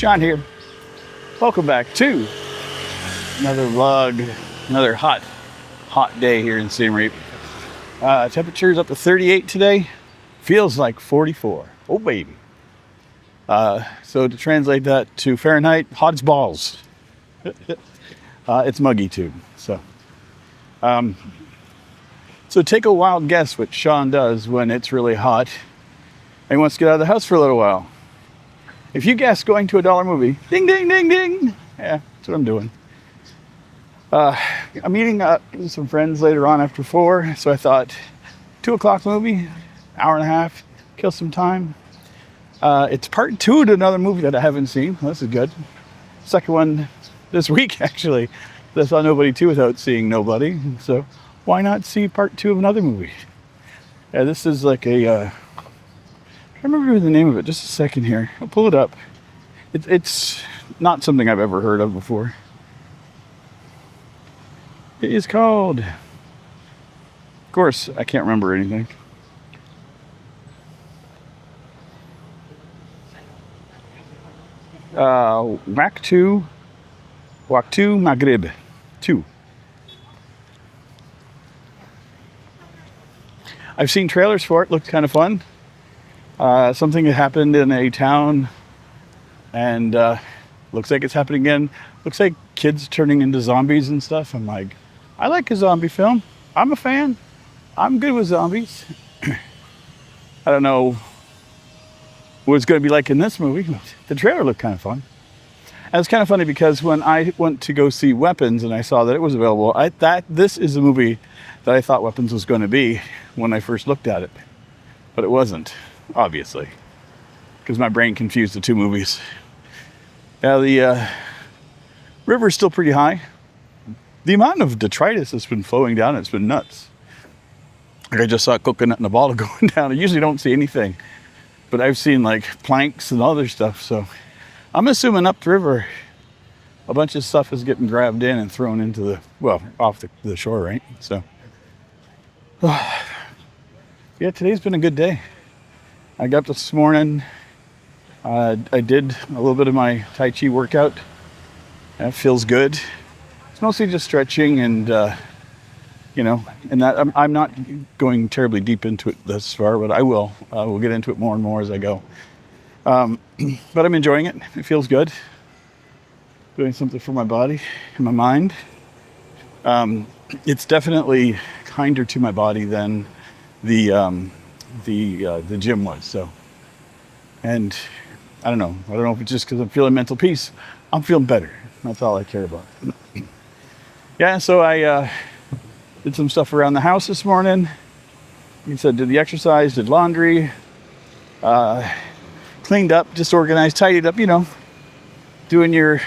Sean here. Welcome back to another vlog, another hot day here in Siem. Temperature's up to 38 today. Feels like 44. Oh baby. So to translate that to Fahrenheit, hot as balls. It's muggy too. So take a wild guess what Sean does when it's really hot and he wants to get out of the house for a little while. If you guess going to a dollar movie, ding, ding, ding, ding. Yeah, that's what I'm doing. I'm meeting up with some friends later on after 4, so I thought 2 o'clock movie, hour and a half, kill some time. It's part 2 to another movie that I haven't seen. Well, this is good. Second one this week, actually. I saw Nobody 2 without seeing Nobody, so why not see part 2 of another movie? Yeah, this is like a... I remember the name of it. Just a second here. I'll pull it up. It's not something I've ever heard of before. It is called... Of course, I can't remember anything. Waktu Maghrib 2. I've seen trailers for it. Looked kind of fun. Something that happened in a town, and looks like it's happening again. Looks like kids turning into zombies and stuff. I'm like, I like a zombie film. I'm a fan. I'm good with zombies. I don't know what it's going to be like in this movie, but the trailer looked kind of fun. And it's kind of funny because when I went to go see Weapons and I saw that it was available, this is the movie that I thought Weapons was going to be when I first looked at it. But it wasn't, obviously, because my brain confused the two movies. Now, the river's still pretty high. The amount of detritus that's been flowing down, it's been nuts. Like I just saw a coconut in a bottle going down. I usually don't see anything, but I've seen like planks and other stuff. So I'm assuming up the river, a bunch of stuff is getting grabbed in and thrown into off the shore, right? So, yeah, today's been a good day. I got up this morning. I did a little bit of my Tai Chi workout. That feels good. It's mostly just stretching and, and that I'm not going terribly deep into it thus far, but I will. We'll get into it more and more as I go. But I'm enjoying it. It feels good. Doing something for my body and my mind. It's definitely kinder to my body than the gym was. So, and I don't know if it's just because I'm feeling mental peace. I'm feeling better. That's all I care about. Yeah, so I did some stuff around the house this morning. Like I said, did the exercise, did laundry, cleaned up, just organized, tidied up, doing your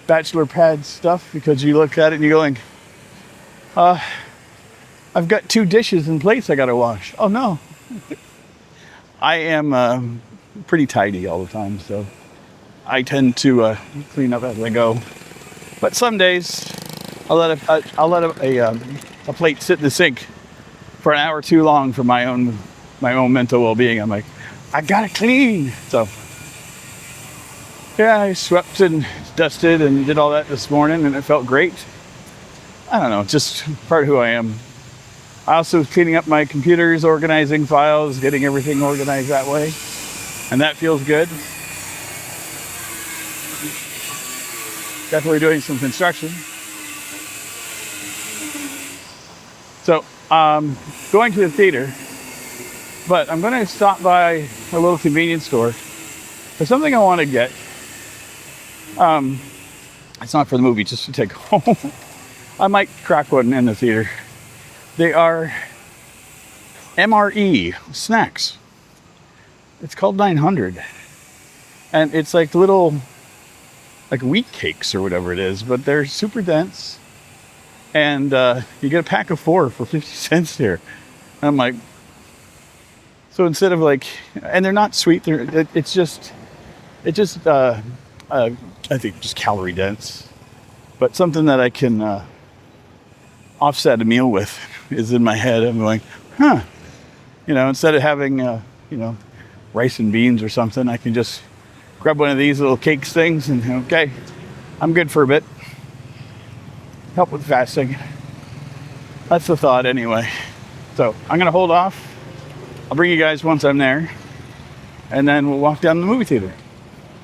bachelor pad stuff, because you look at it and you're going, I've got 2 dishes and plates I gotta wash. Oh no. I am pretty tidy all the time, so I tend to clean up as I go. But some days I'll let a plate sit in the sink for an hour too long for my own mental well-being. I'm like, I gotta clean. So yeah, I swept and dusted and did all that this morning, and it felt great. I don't know, it's just part of who I am. I also was cleaning up my computers, organizing files, getting everything organized that way. And that feels good. Definitely doing some construction. So, going to the theater, but I'm going to stop by a little convenience store for something I want to get. It's not for the movie, just to take home. I might crack one in the theater. They are MRE snacks. It's called 900. And it's like little, like wheat cakes or whatever it is, but they're super dense. And you get a pack of 4 for 50 cents here. And I'm like, so instead of like, and they're not sweet, it's just I think just calorie dense. But something that I can offset a meal with is in my head. I'm going, instead of having, rice and beans or something, I can just grab one of these little cakes things, and okay, I'm good for a bit. Help with fasting. That's the thought anyway. So I'm gonna hold off. I'll bring you guys once I'm there, and then we'll walk down to the movie theater.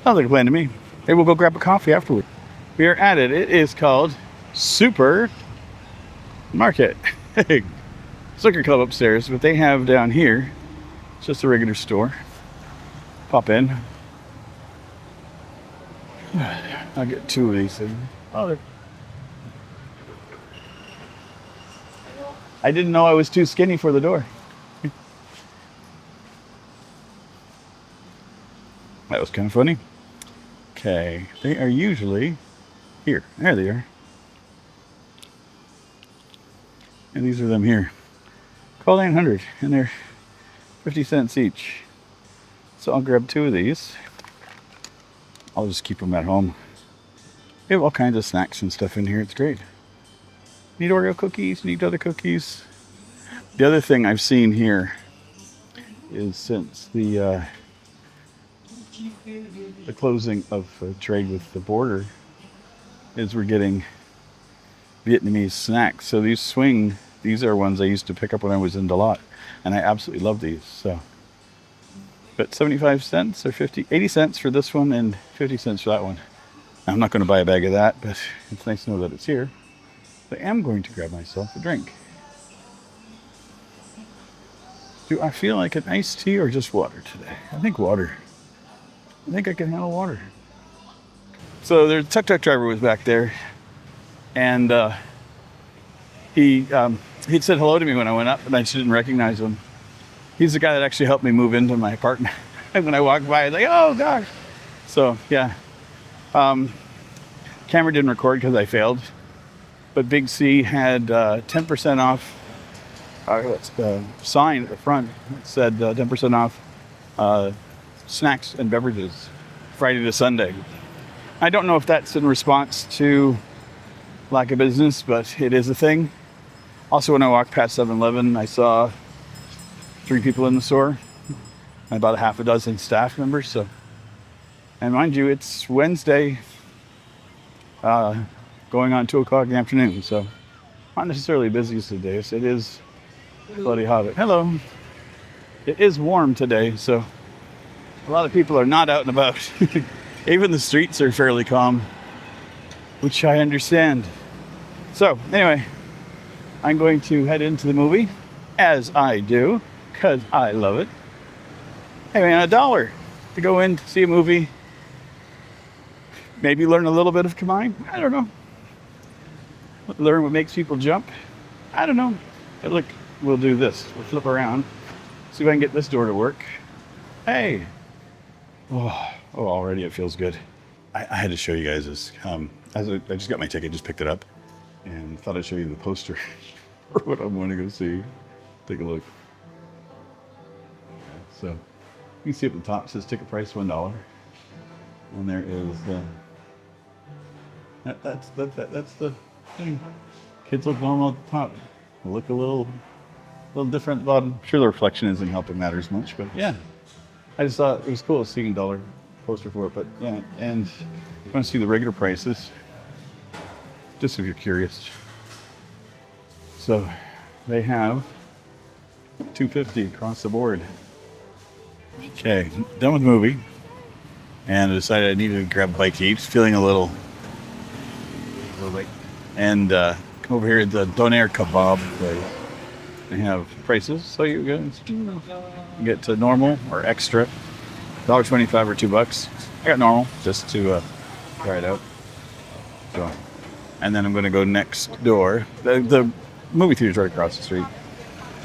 Sounds like a plan to me. Maybe we'll go grab a coffee afterward. We are at it. It is called Super Market. Liquor Club upstairs, but they have down here, it's just a regular store. Pop in. I'll get two of these. Oh, I didn't know I was too skinny for the door. That was kind of funny. Okay, they are usually here. There they are. And these are them here. Call 900, and they're 50 cents each. So I'll grab two of these. I'll just keep them at home. They have all kinds of snacks and stuff in here. It's great. Need Oreo cookies, need other cookies. The other thing I've seen here is since the closing of trade with the border is we're getting Vietnamese snacks. So these are ones I used to pick up when I was in Naroth, and I absolutely love these. So, but 75 cents or 80 cents for this one and 50 cents for that one. I'm not going to buy a bag of that, but it's nice to know that it's here. I am going to grab myself a drink. Do I feel like an iced tea or just water today? I think water. I think I can handle water. So the tuk-tuk driver was back there, and he said hello to me when I went up, and I just didn't recognize him. He's the guy that actually helped me move into my apartment. And when I walked by, I was like, oh gosh. So yeah, camera didn't record because I failed. But Big C had 10% off. Sign at the front that said 10% off snacks and beverages Friday to Sunday. I don't know if that's in response to lack of business, but it is a thing. Also, when I walked past 7-Eleven, I saw 3 people in the store and about a half a dozen staff members. So, and mind you, it's Wednesday, going on 2 o'clock in the afternoon. So, not necessarily busy today. It is bloody hot. Hello. It is warm today, so a lot of people are not out and about. Even the streets are fairly calm, which I understand. So anyway, I'm going to head into the movie, as I do, because I love it. Hey man, $1 to go in to see a movie. Maybe learn a little bit of Khmer. I don't know. Learn what makes people jump. I don't know. But look, we'll do this. We'll flip around. See if I can get this door to work. Hey. Oh, already it feels good. I had to show you guys this. I just got my ticket, just picked it up, and thought I'd show you the poster for what I'm going to go see. Take a look. So you can see up the top, it says ticket price $1. And there is that's the thing. Kids look normal at the top. They look a little different at the bottom. I'm sure the reflection isn't helping matters much, but yeah. I just thought it was cool seeing $1 poster for it, but yeah, and if you want to see the regular prices, just if you're curious. So they have $2.50 across the board. Okay, done with the movie, and I decided I needed to grab a bite to eat. Feeling a little late, and come over here at the Döner Kebab place. They have prices, so you guys get to normal or extra, $1.25 or $2. I got normal just to try it out. So, and then I'm going to go next door. The movie theater's right across the street.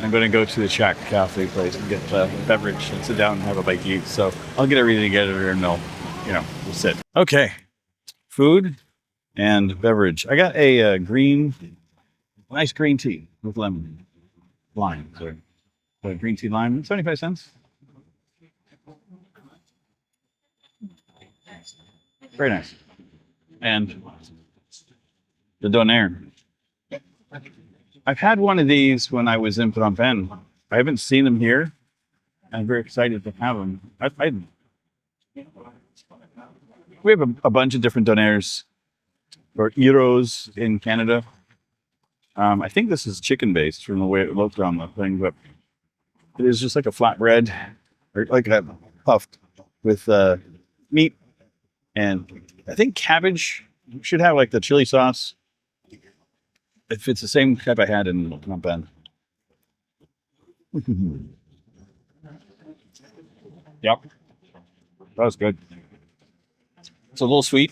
I'm going to go to the Shack Cafe place and get a beverage and sit down and have a bite to eat. So I'll get everything together and we'll sit. Okay, food and beverage. I got a nice green tea with lemon. Lime, sorry. Green tea lime, 75 cents. Very nice. And the Döner. I've had one of these when I was in Phnom Penh. I haven't seen them here. I'm very excited to have them. We have a bunch of different Döners or gyros in Canada. I think this is chicken based from the way it looked on the thing, but it is just like a flatbread or like a puffed with meat and I think cabbage. Should have like the chili sauce. If it's the same type I had in Phnom Penh. Yep, that was good. It's a little sweet.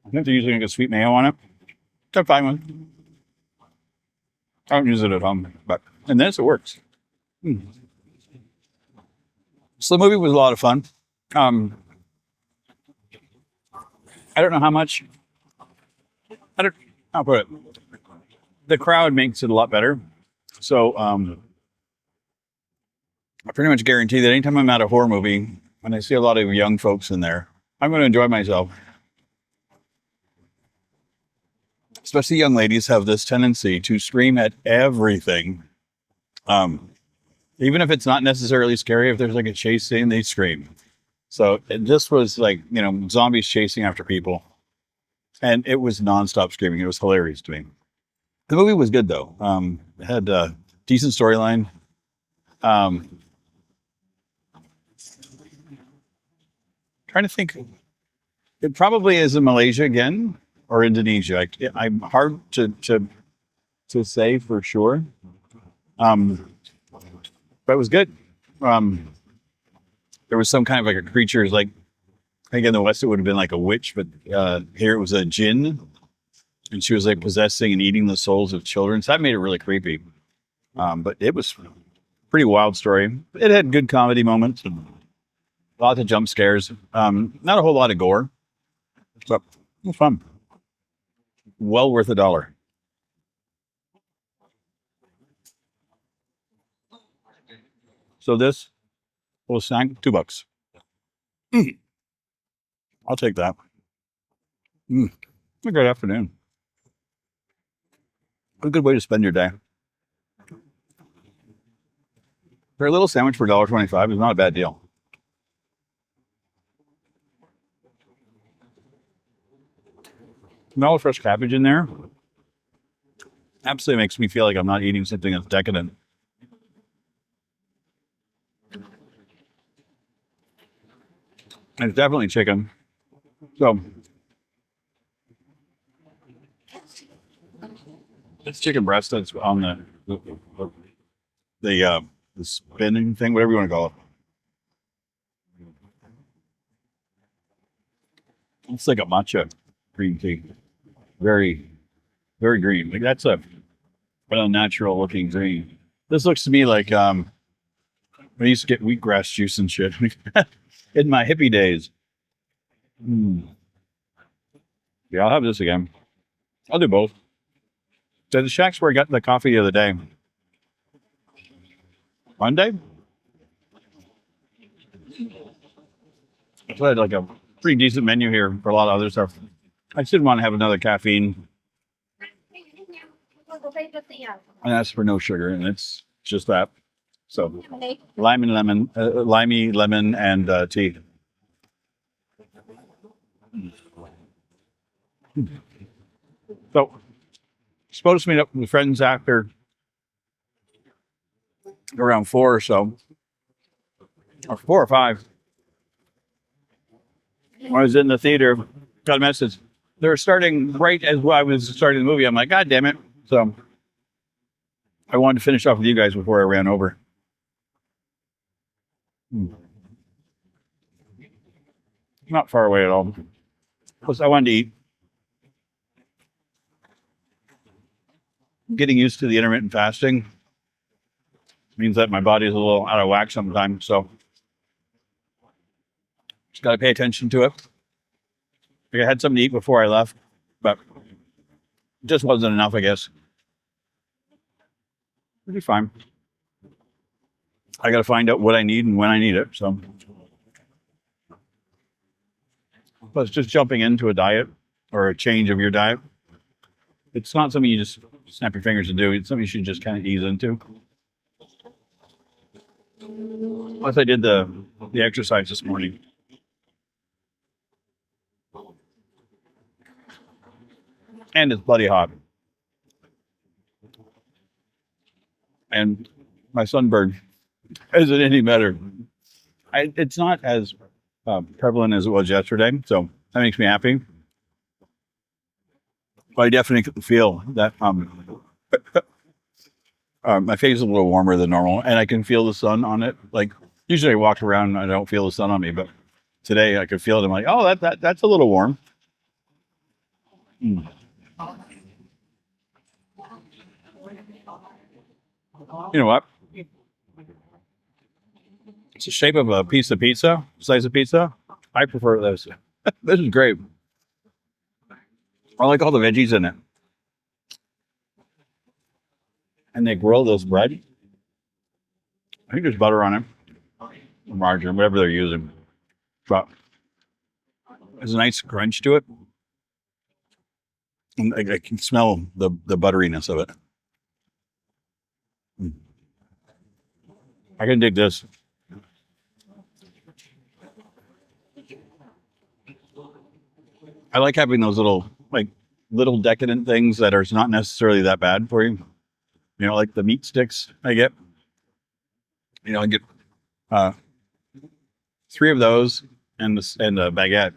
I think they're using like a sweet mayo on it. I'm fine with it. I don't use it at home, but in this it works. So the movie was a lot of fun. I don't know how much. I'll put it. The crowd makes it a lot better. So I pretty much guarantee that anytime I'm at a horror movie and I see a lot of young folks in there, I'm going to enjoy myself. Especially young ladies have this tendency to scream at everything. Even if it's not necessarily scary, if there's like a chase scene, they scream. So this was like, zombies chasing after people. And it was nonstop screaming. It was hilarious to me. The movie was good though. It had a decent storyline. Trying to think. It probably is in Malaysia again or Indonesia. I'm hard to say for sure. But it was good. There was some kind of like a creature, like I think in the West it would have been like a witch, but here it was a jinn, and she was like possessing and eating the souls of children. So that made it really creepy. But it was a pretty wild story. It had good comedy moments and lots of jump scares. Not a whole lot of gore, but it was fun. Well worth $1. So this little snack, $2. I'll take that. A great afternoon. A good way to spend your day. For a little sandwich for $1.25 is not a bad deal. Smell of fresh cabbage in there absolutely makes me feel like I'm not eating something that's decadent. And it's definitely chicken. So it's chicken breast that's on the spinning thing, whatever you want to call it. It's like a matcha green tea. Very, very green. Like that's a unnatural looking green. This looks to me like I used to get wheatgrass juice and shit in my hippie days. Yeah, I'll have this again. I'll do both. So the Shack's where I got the coffee the other day. Monday? So I had like a pretty decent menu here for a lot of other stuff. I just didn't want to have another caffeine. And that's for no sugar, and it's just that. So limey lemon and tea. So supposed to meet up with friends after around 4 or so, or 4 or 5. When I was in the theater, got a message. They're starting right as I was starting the movie. I'm like, God damn it. So I wanted to finish off with you guys before I ran over. Not far away at all. Plus, I wanted to eat. Getting used to the intermittent fasting means that my body is a little out of whack sometimes. So just got to pay attention to it. I had something to eat before I left, but it just wasn't enough, I guess. It'll be fine. I got to find out what I need and when I need it. So, plus, just jumping into a diet or a change of your diet, it's not something you just snap your fingers and do. It's something you should just kind of ease into. Plus, I did the exercise this morning. And it's bloody hot. And my sunburn isn't any better. It's not as prevalent as it was yesterday, so that makes me happy. But I definitely can feel that my face is a little warmer than normal, and I can feel the sun on it. Like usually I walk around and I don't feel the sun on me, but today I could feel it. I'm like, oh, that's a little warm. Mm. You know what? It's the shape of a piece of pizza, slice of pizza. I prefer this. This is great. I like all the veggies in it. And they grill this bread. I think there's butter on it, margarine, whatever they're using. But there's a nice crunch to it. And I can smell the butteriness of it. I can dig this. I like having those little decadent things that are not necessarily that bad for you. You know, like the meat sticks I get. You know, I get 3 of those and a baguette,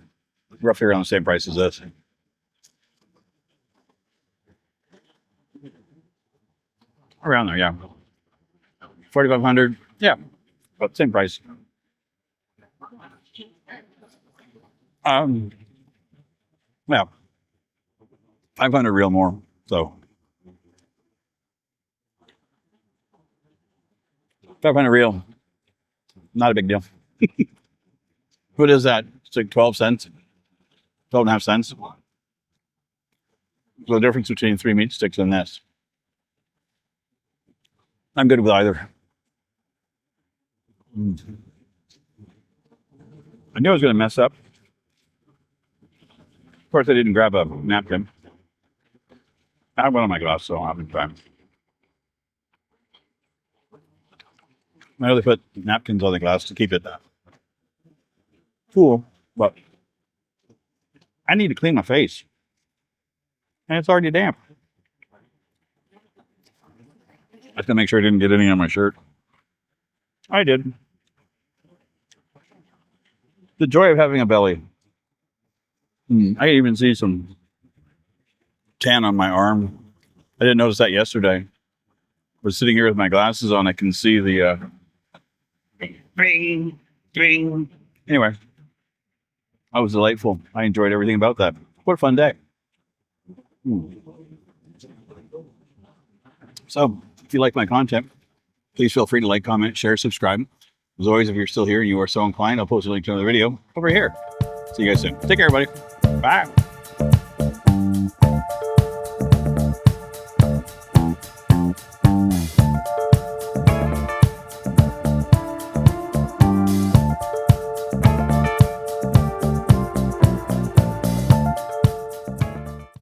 roughly around the same price as this. Around there, yeah. 4,500, yeah, about same price. Yeah, 500 real more. So 500 real, not a big deal. What is that? It's like 12 cents, 12 and a half cents. So the difference between 3 meat sticks and this. I'm good with either. I knew I was going to mess up. Of course, I didn't grab a napkin. I have one on my glass, so I'll be fine. I know they put napkins on the glass to keep it cool, but I need to clean my face. And it's already damp. I have to make sure I didn't get any on my shirt. I did. The joy of having a belly. I even see some tan on my arm. I didn't notice that yesterday. I was sitting here with my glasses on. I can see the bing, bing. Anyway, that was delightful. I enjoyed everything about that. What a fun day. So, if you like my content, please feel free to like, comment, share, subscribe. As always, if you're still here and you are so inclined, I'll post a link to another video over here. See you guys soon. Take care, everybody. Bye.